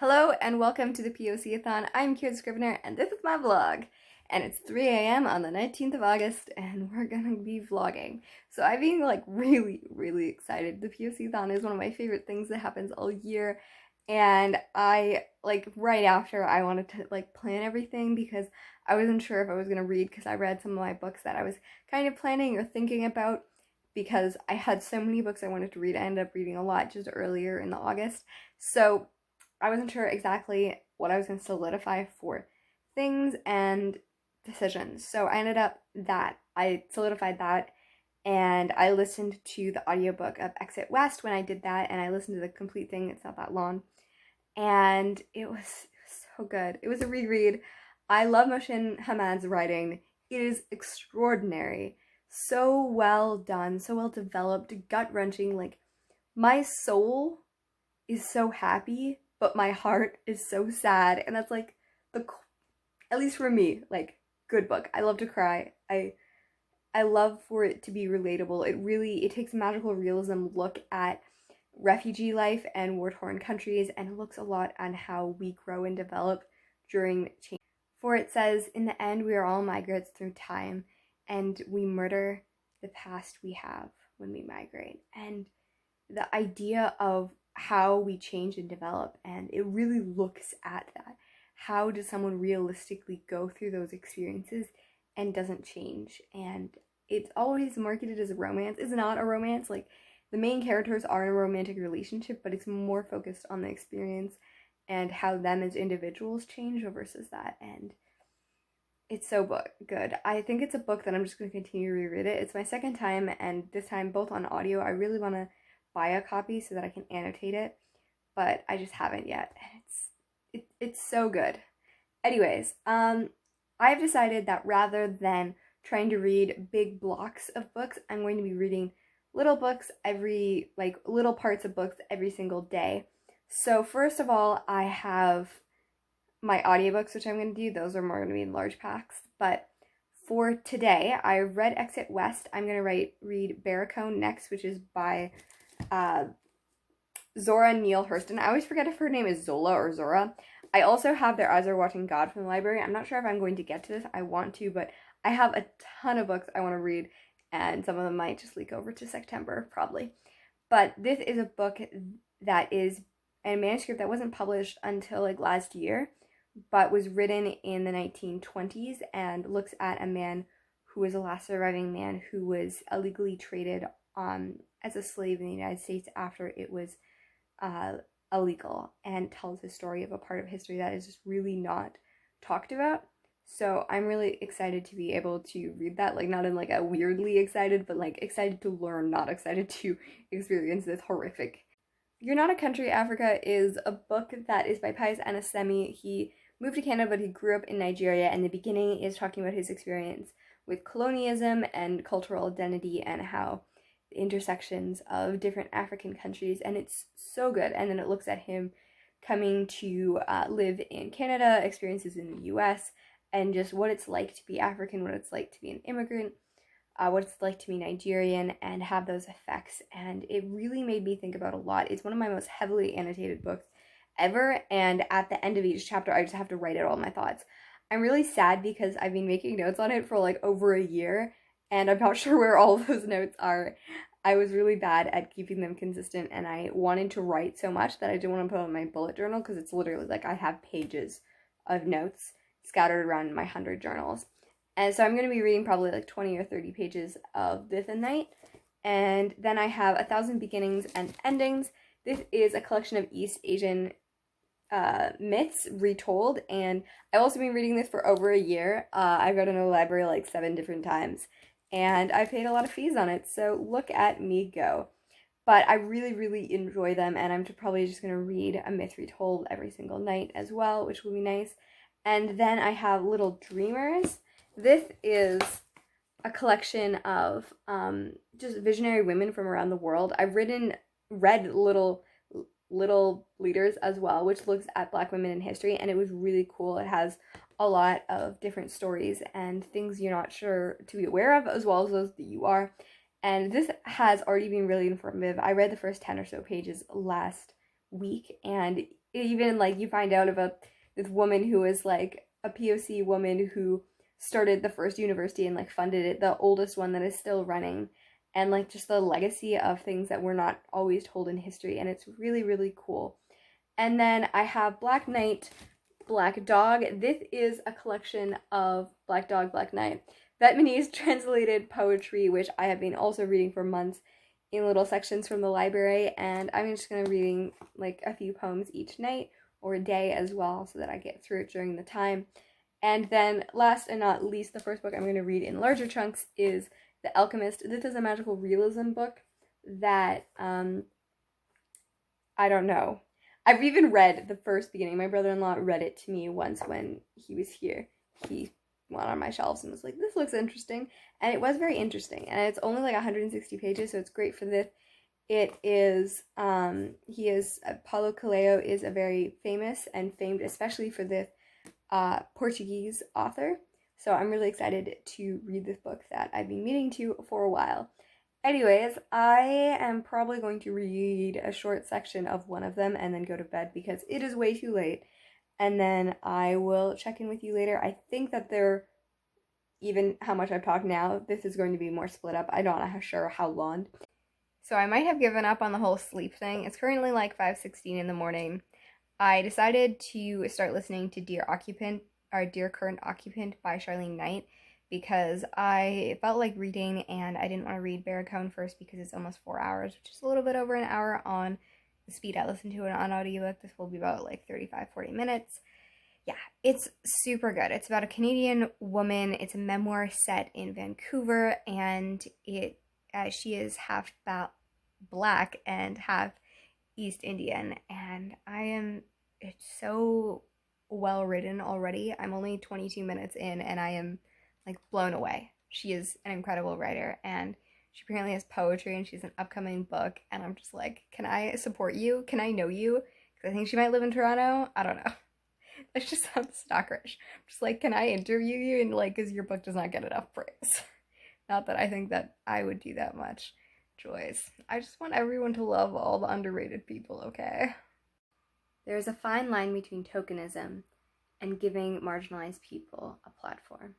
Hello and welcome to the POC-A-Thon. I'm Kira the Scrivener and this is my vlog. And it's 3 a.m. on the 19th of August and we're gonna be vlogging. So I've been really excited. The POC-A-Thon is one of my favorite things that happens all year. And I, right after, I wanted to, plan everything because I wasn't sure if I was gonna read because I read some of my books that I was kind of planning or thinking about because I had so many books I wanted to read. I ended up reading a lot just earlier in the August. So I wasn't sure exactly what I was going to solidify for things and decisions. So I ended up that. I solidified that and I listened to the audiobook of Exit West when I did that, and I listened to the complete thing. It's not that long. And it was so good. It was a reread. I love Mohsin Hammad's writing. It is extraordinary. So well done, so well developed, gut-wrenching. My soul is so happy, but my heart is so sad, and that's at least for me, good book. I love to cry. I love for it to be relatable. It takes a magical realism look at refugee life and war-torn countries, and it looks a lot on how we grow and develop during change. For it says, in the end, we are all migrants through time, and we murder the past we have when we migrate. And the idea of how we change and develop, and it really looks at that. How does someone realistically go through those experiences and doesn't change? And it's always marketed as a romance. It's not a romance. The main characters are in a romantic relationship, but it's more focused on the experience and how them as individuals change versus that. And it's so good. I think it's a book that I'm just going to continue to reread it. It's my second time, and this time both on audio. I really want to buy a copy so that I can annotate it, but I just haven't yet, and it's so good. Anyways, I've decided that rather than trying to read big blocks of books, I'm going to be reading little books little parts of books every single day. So first of all, I have my audiobooks, which I'm going to do. Those are more going to be in large packs, but for today, I read Exit West. I'm going to read Barracone next, which is by Zora Neale Hurston. I always forget if her name is Zola or Zora. I also have Their Eyes Are Watching God from the library. I'm not sure if I'm going to get to this. I want to, but I have a ton of books I want to read, and some of them might just leak over to September, probably. But this is a book that is a manuscript that wasn't published until last year, but was written in the 1920s and looks at a man who was the last surviving man who was illegally traded as a slave in the United States after it was illegal, and tells the story of a part of history that is just really not talked about. So I'm really excited to be able to read that, not in a weirdly excited, but excited to learn, not excited to experience this horrific. You're Not a Country, Africa is a book that is by Pius Anasemi. He moved to Canada, but he grew up in Nigeria, and the beginning is talking about his experience with colonialism and cultural identity and how the intersections of different African countries, and it's so good. And then it looks at him coming to live in Canada, experiences in the US, and just what it's like to be African, what it's like to be an immigrant, what it's like to be Nigerian, and have those effects. And it really made me think about a lot. It's one of my most heavily annotated books ever, and at the end of each chapter I just have to write out all my thoughts. I'm really sad because I've been making notes on it for over a year, and I'm not sure where all of those notes are. I was really bad at keeping them consistent, and I wanted to write so much that I didn't want to put on my bullet journal, because it's literally I have pages of notes scattered around in my 100 journals. And so I'm going to be reading probably 20 or 30 pages of this a night. And then I have 1,000 Beginnings and Endings. This is a collection of East Asian myths retold, and I've also been reading this for over a year. I've read it in the library 7 different times, and I paid a lot of fees on it, so look at me go. But I really enjoy them, and I'm probably just going to read a myth retold every single night as well, which will be nice. And then I have Little Dreamers. This is a collection of just visionary women from around the world. I've read Little Leaders as well, which looks at Black women in history, and it was really cool. It has a lot of different stories and things you're not sure to be aware of, as well as those that you are. And this has already been really informative. I read the first 10 or so pages last week, and even like you find out about this woman who is like a POC woman who started the first university and like funded it, the oldest one that is still running, and like just the legacy of things that were not always told in history, and it's really, really cool. And then I have Black Knight, Black Dog. This is a collection of Black Dog, Black Knight Vietnamese translated poetry, which I have been also reading for months in little sections from the library, and I'm just going to reading like a few poems each night or a day as well so that I get through it during the time. And then last and not least, the first book I'm going to read in larger chunks is The Alchemist. This is a magical realism book that, I don't know. I've even read the first beginning. My brother-in-law read it to me once when he was here. He went on my shelves and was like, this looks interesting. And it was very interesting. And it's only like 160 pages, so it's great for this. It is, Paulo Coelho is a very famous and famed, especially for this, Portuguese author. So I'm really excited to read this book that I've been meaning to for a while. Anyways, I am probably going to read a short section of one of them and then go to bed because it is way too late. And then I will check in with you later. I think that even how much I've talked now, this is going to be more split up. I'm not sure how long. So I might have given up on the whole sleep thing. It's currently like 5:16 in the morning. I decided to start listening to Dear Current Occupant by Charlene Knight because I felt like reading and I didn't want to read Barracoon first because it's almost 4 hours, which is a little bit over an hour on the speed I listen to it on audiobook. This will be about like 35-40 minutes. Yeah, it's super good. It's about a Canadian woman. It's a memoir set in Vancouver, and she is half Black and half East Indian, and it's so well written already. I'm only 22 minutes in and I am like blown away. She is an incredible writer, and she apparently has poetry and she's an upcoming book, and I'm just like, can I support you? Can I know you? Because I think she might live in Toronto. I don't know. That just sounds stalkerish. I'm just like, can I interview you? And like, because your book does not get enough praise. Not that I think that I would do that much. Joyce. I just want everyone to love all the underrated people, okay? There is a fine line between tokenism and giving marginalized people a platform.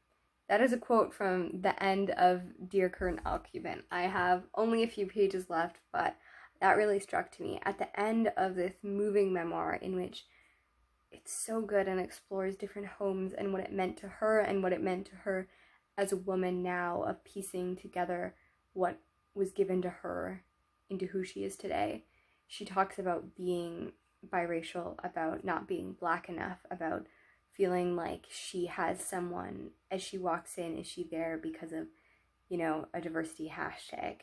That is a quote from the end of Dear Current Occupant. I have only a few pages left, but that really struck to me. At the end of this moving memoir, in which it's so good and explores different homes and what it meant to her and what it meant to her as a woman now, of piecing together what was given to her into who she is today. She talks about being biracial, about not being Black enough, about feeling like she has someone as she walks in. Is she there because of, a diversity hashtag?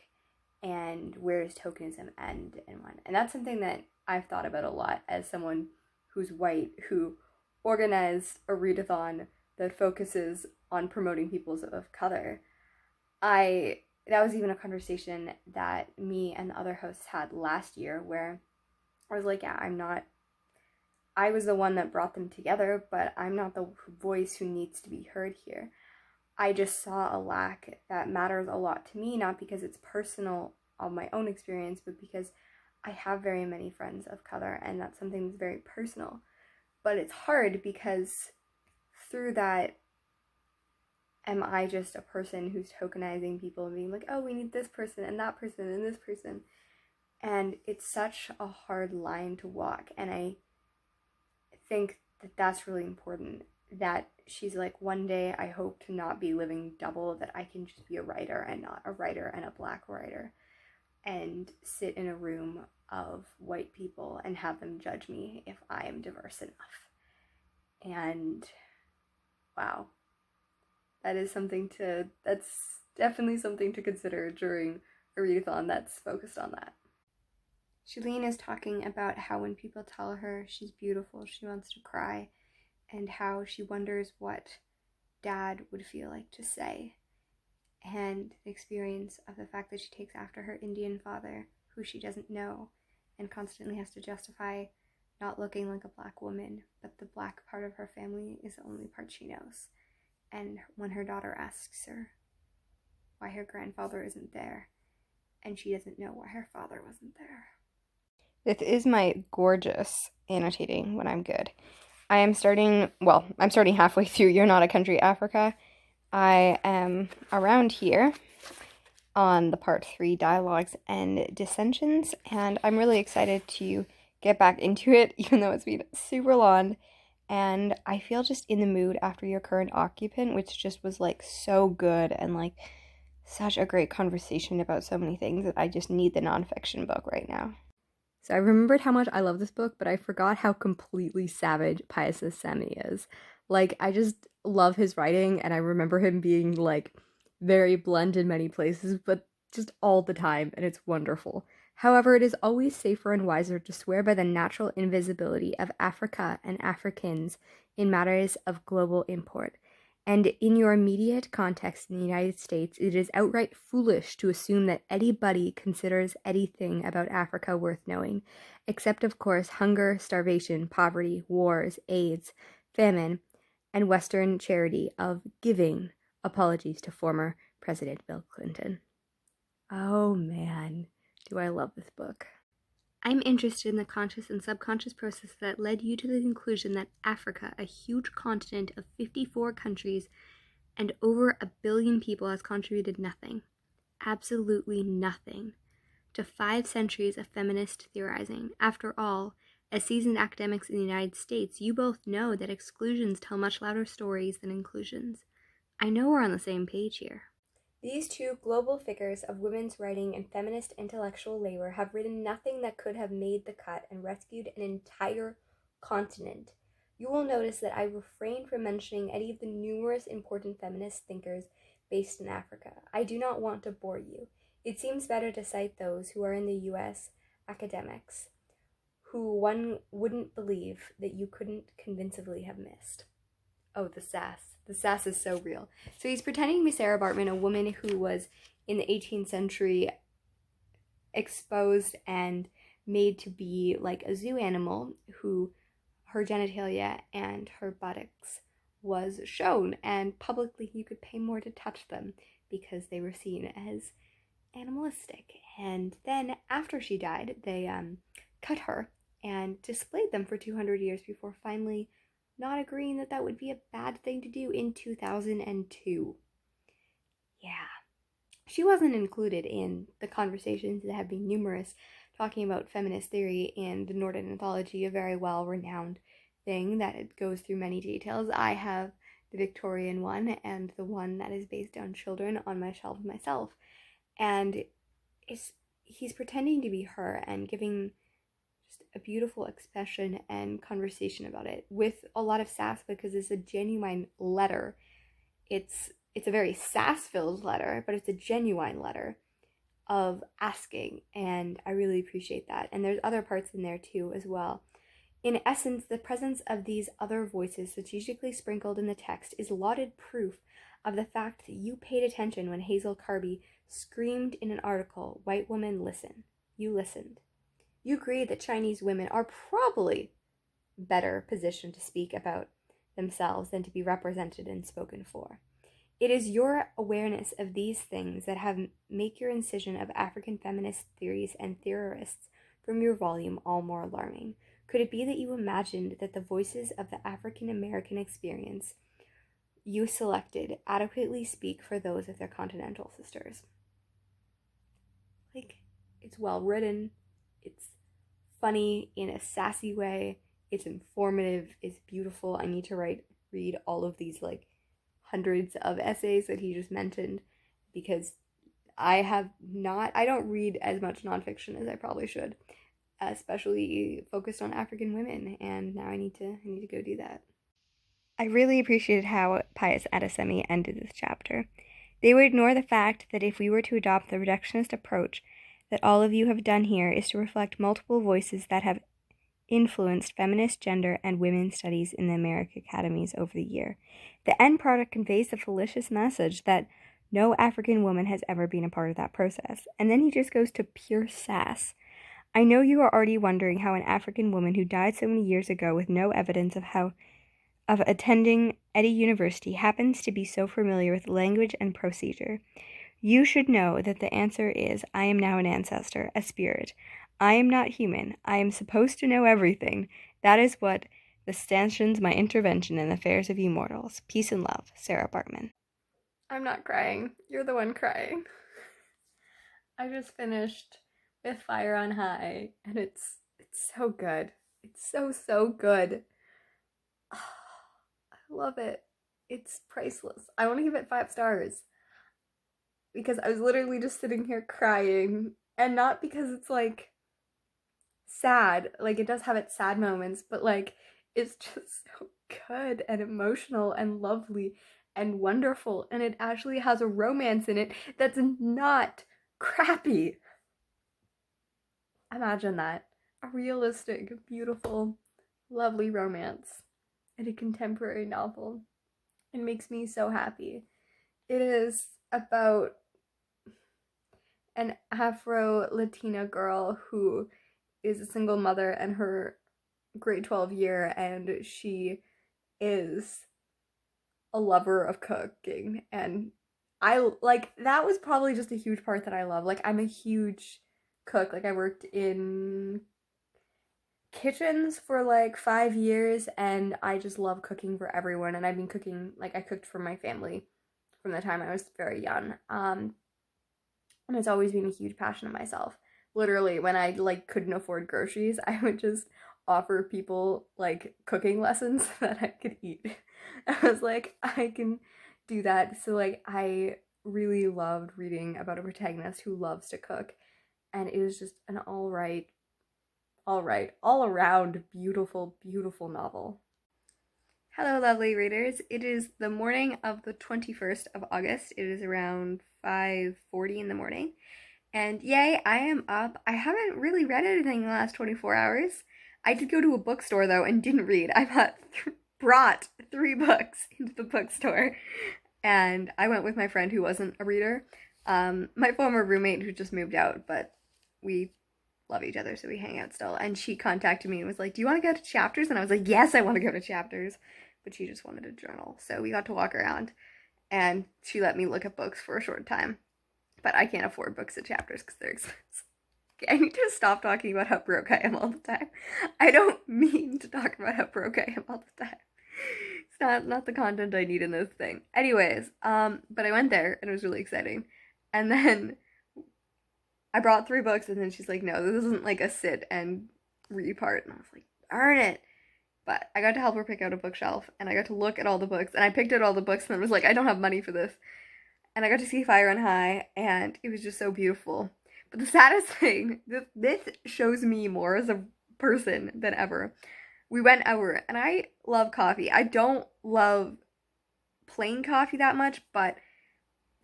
And where does tokenism end and when? And that's something that I've thought about a lot as someone who's white, who organized a readathon that focuses on promoting peoples of color. That was even a conversation that me and the other hosts had last year, where I was like, yeah, I was the one that brought them together, but I'm not the voice who needs to be heard here. I just saw a lack that matters a lot to me, not because it's personal of my own experience, but because I have very many friends of color, and that's something that's very personal. But it's hard because through that, am I just a person who's tokenizing people and being like, oh, we need this person and that person and this person? And it's such a hard line to walk. And I think that that's really important. That she's like, one day I hope to not be living double, that I can just be a writer and not a writer and a Black writer, and sit in a room of white people and have them judge me if I am diverse enough. And wow. That's definitely something to consider during a readathon that's focused on that. Shalene is talking about how when people tell her she's beautiful, she wants to cry, and how she wonders what Dad would feel like to say, and the experience of the fact that she takes after her Indian father, who she doesn't know, and constantly has to justify not looking like a Black woman, but the Black part of her family is the only part she knows. And when her daughter asks her why her grandfather isn't there, and she doesn't know why her father wasn't there. This is my gorgeous annotating when I'm good. I'm starting halfway through You're Not a Country, Africa. I am around here on the part 3 dialogues and dissensions, and I'm really excited to get back into it, even though it's been super long. And I feel just in the mood after Your Current Occupant, which just was like so good and like such a great conversation about so many things that I just need the nonfiction book right now. So I remembered how much I love this book, but I forgot how completely savage Pius Semi is. Like, I just love his writing, and I remember him being, like, very blunt in many places, but just all the time, and it's wonderful. However, it is always safer and wiser to swear by the natural invisibility of Africa and Africans in matters of global import. And in your immediate context in the United States, it is outright foolish to assume that anybody considers anything about Africa worth knowing, except, of course, hunger, starvation, poverty, wars, AIDS, famine, and Western charity of giving apologies to former President Bill Clinton. Oh man, do I love this book. I'm interested in the conscious and subconscious process that led you to the conclusion that Africa, a huge continent of 54 countries and over 1 billion people, has contributed nothing, absolutely nothing, to 5 centuries of feminist theorizing. After all, as seasoned academics in the United States, you both know that exclusions tell much louder stories than inclusions. I know we're on the same page here. These 2 global figures of women's writing and feminist intellectual labor have written nothing that could have made the cut and rescued an entire continent. You will notice that I refrain from mentioning any of the numerous important feminist thinkers based in Africa. I do not want to bore you. It seems better to cite those who are in the U.S. academics, who one wouldn't believe that you couldn't convincingly have missed. Oh, the sass. The sass is so real. So he's pretending to be Sarah Bartman, a woman who was in the 18th century exposed and made to be like a zoo animal, who her genitalia and her buttocks was shown, and publicly you could pay more to touch them because they were seen as animalistic. And then after she died, they cut her and displayed them for 200 years before finally not agreeing that that would be a bad thing to do in 2002. Yeah. She wasn't included in the conversations that have been numerous talking about feminist theory in the Northern Anthology, a very well-renowned thing that it goes through many details. I have the Victorian one and the one that is based on children on my shelf myself. And he's pretending to be her and giving just a beautiful expression and conversation about it with a lot of sass, because it's a genuine letter. It's a very sass-filled letter, but it's a genuine letter of asking, and I really appreciate that. And there's other parts in there too as well. In essence, the presence of these other voices strategically sprinkled in the text is lauded proof of the fact that you paid attention when Hazel Carby screamed in an article, "White woman, listen." You listened. You agree that Chinese women are probably better positioned to speak about themselves than to be represented and spoken for. It is your awareness of these things that have make your incision of African feminist theories and theorists from your volume all more alarming. Could it be that you imagined that the voices of the African American experience you selected adequately speak for those of their continental sisters? Like, it's well written, it's funny in a sassy way, it's informative, it's beautiful. I need to read all of these like hundreds of essays that he just mentioned, because I don't read as much nonfiction as I probably should, especially focused on African women, and now I need to go do that. I really appreciated how Pius Adesemi ended this chapter. They would ignore the fact that if we were to adopt the reductionist approach that all of you have done here is to reflect multiple voices that have influenced feminist, gender, and women's studies in the American academies over the year. The end product conveys the fallacious message that no African woman has ever been a part of that process. And then he just goes to pure sass. I know you are already wondering how an African woman who died so many years ago with no evidence of attending any university happens to be so familiar with language and procedure. You should know that the answer is, I am now an ancestor, a spirit. I am not human. I am supposed to know everything. That is what the stanchions my intervention in the affairs of you mortals. Peace and love, Sarah Bartman. I'm not crying. You're the one crying. I just finished with Fire on High, and it's so good. It's so good. Oh, I love it. It's priceless. I want to give it 5 stars because I was literally just sitting here crying, and not because it's like sad. Like, it does have its sad moments, but like it's just so good and emotional and lovely and wonderful, and it actually has a romance in it that's not crappy. Imagine that. A realistic, beautiful, lovely romance in a contemporary novel. It makes me so happy. It is about an Afro-Latina girl who is a single mother in her grade 12 year, and she is a lover of cooking, and I like that was probably just a huge part that I love. Like, I'm a huge cook. Like, I worked in kitchens for like 5 years, and I just love cooking for everyone, and I've been cooking, like, I cooked for my family from the time I was very young. And it's always been a huge passion of myself. Literally, when I like couldn't afford groceries, I would just offer people like cooking lessons so that I could eat. I was like, I can do that. So like, I really loved reading about a protagonist who loves to cook, and it was just an all around beautiful novel. Hello, lovely readers. It is the morning of the 21st of August. It is around 5:40 in the morning. And yay, I am up. I haven't really read anything in the last 24 hours. I did go to a bookstore though and didn't read. I brought 3 books into the bookstore, and I went with my friend who wasn't a reader. My former roommate who just moved out, but we love each other, so we hang out still. And she contacted me and was like, "Do you want to go to Chapters?" And I was like, "Yes, I want to go to Chapters." But she just wanted a journal, so we got to walk around, and she let me look at books for a short time. But I can't afford books at Chapters because they're expensive. Okay, I need to stop talking about how broke I am all the time. I don't mean to talk about how broke I am all the time. It's not the content I need in this thing. Anyways, but I went there and it was really exciting. And then I brought 3 books, and then she's like, "No, this isn't like a sit and read part." And I was like, darn it. But I got to help her pick out a bookshelf, and I got to look at all the books, and I picked out all the books, and I was like, I don't have money for this. And I got to see Fire on High, and it was just so beautiful. But the saddest thing, this shows me more as a person than ever. We went out, and I love coffee. I don't love plain coffee that much, but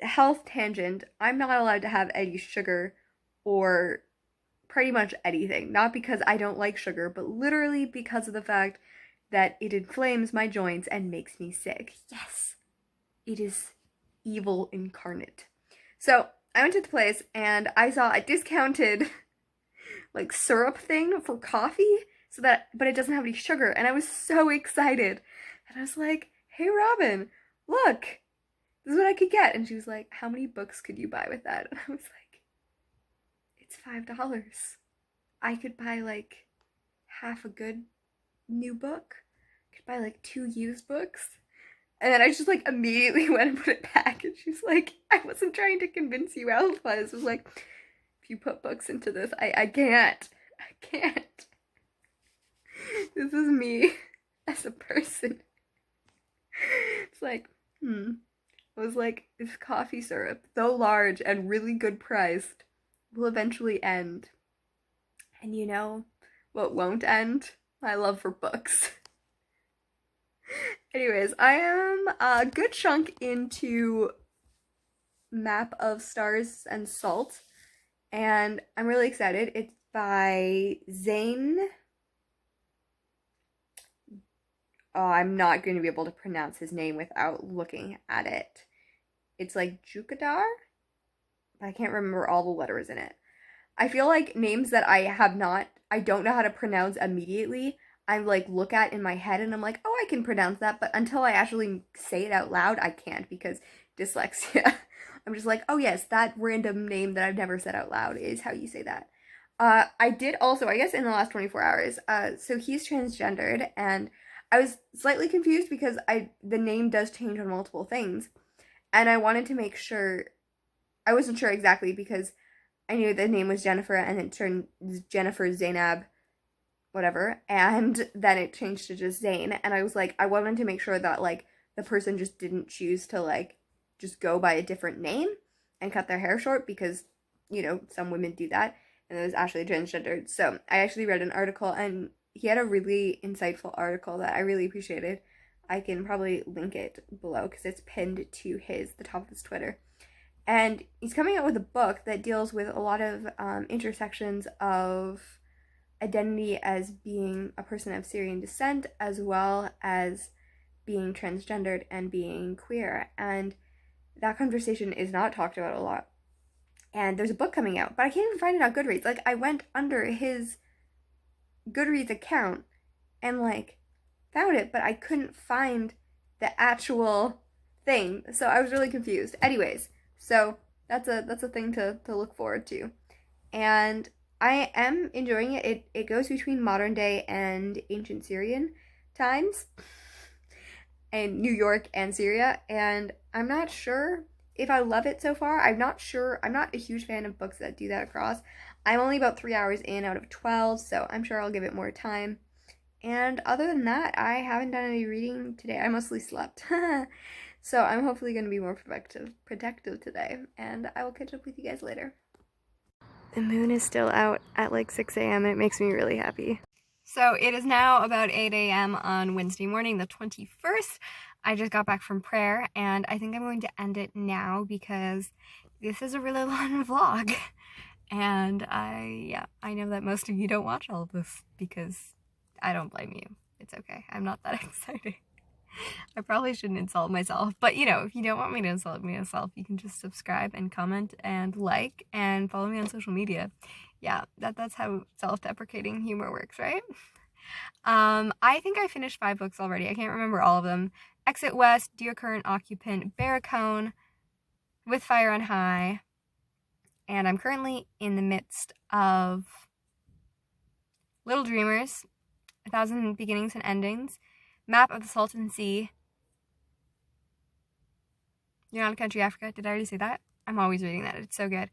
health tangent, I'm not allowed to have any sugar or pretty much anything. Not because I don't like sugar, but literally because of the fact that it inflames my joints and makes me sick. Yes, it is evil incarnate. So I went to the place and I saw a discounted like syrup thing for coffee, but it doesn't have any sugar, and I was so excited. And I was like, "Hey Robin, look, this is what I could get." And she was like, "How many books could you buy with that?" And I was like, "It's $5. I could buy like half a good new book. I could buy like 2 used books." And then I just like immediately went and put it back, and she's like, "I wasn't trying to convince you otherwise." I was like, "If you put books into this, I can't. This is me as a person." It's like, I was like, this coffee syrup, though large and really good priced, will eventually end. And you know what won't end? My love for books. Anyways, I am a good chunk into Map of Stars and Salt, and I'm really excited. It's by Zane. Oh, I'm not going to be able to pronounce his name without looking at it. It's like Jukadar, but I can't remember all the letters in it. I feel like names that I don't know how to pronounce immediately, I like look at in my head and I'm like, "Oh, I can pronounce that," but until I actually say it out loud, I can't because dyslexia. I'm just like, "Oh yes, that random name that I've never said out loud is how you say that." I did also, I guess in the last 24 hours, so he's transgendered, and I was slightly confused because the name does change on multiple things, and I wanted to make sure, I wasn't sure exactly because I knew the name was Jennifer, and it turned Jennifer Zainab, whatever, and then it changed to just Zane, and I was like, I wanted to make sure that, like, the person just didn't choose to, like, just go by a different name and cut their hair short because, some women do that, and it was actually transgendered. So I actually read an article, and he had a really insightful article that I really appreciated. I can probably link it below because it's pinned to the top of his Twitter. And he's coming out with a book that deals with a lot of intersections of identity as being a person of Syrian descent, as well as being transgendered and being queer. And that conversation is not talked about a lot. And there's a book coming out, but I can't even find it on Goodreads. Like, I went under his Goodreads account and, like, found it, but I couldn't find the actual thing. So I was really confused. Anyways, so that's a thing to look forward to. And I am enjoying it. It goes between modern day and ancient Syrian times, and New York and Syria, and I'm not sure if I love it so far. I'm not sure. I'm not a huge fan of books that do that across. I'm only about 3 hours in out of 12, so I'm sure I'll give it more time. And other than that, I haven't done any reading today. I mostly slept. So I'm hopefully going to be more productive today, and I will catch up with you guys later. The moon is still out at like 6 a.m. and it makes me really happy. So it is now about 8 a.m. on Wednesday morning, the 21st. I just got back from prayer, and I think I'm going to end it now because this is a really long vlog. And I know that most of you don't watch all of this because I don't blame you. It's okay. I'm not that exciting. I probably shouldn't insult myself, but if you don't want me to insult myself, you can just subscribe and comment and like and follow me on social media. Yeah, that's how self-deprecating humor works, right? I think I finished 5 books already. I can't remember all of them. Exit West, Dear Current Occupant, Barracone, With Fire on High, and I'm currently in the midst of Little Dreamers, 1,000 Beginnings and Endings, Map of the Salton Sea, You're Not a Country, Africa. Did I already say that? I'm always reading that. It's so good.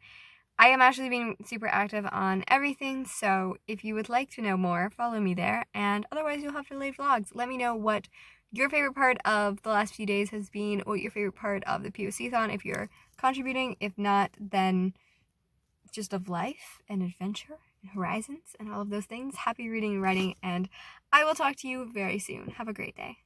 I am actually being super active on everything, so if you would like to know more, follow me there, and otherwise you'll have to delay vlogs. Let me know what your favorite part of the last few days has been, what your favorite part of the POC-Thon if you're contributing. If not, then just of life and adventure and horizons and all of those things. Happy reading and writing, and I will talk to you very soon. Have a great day.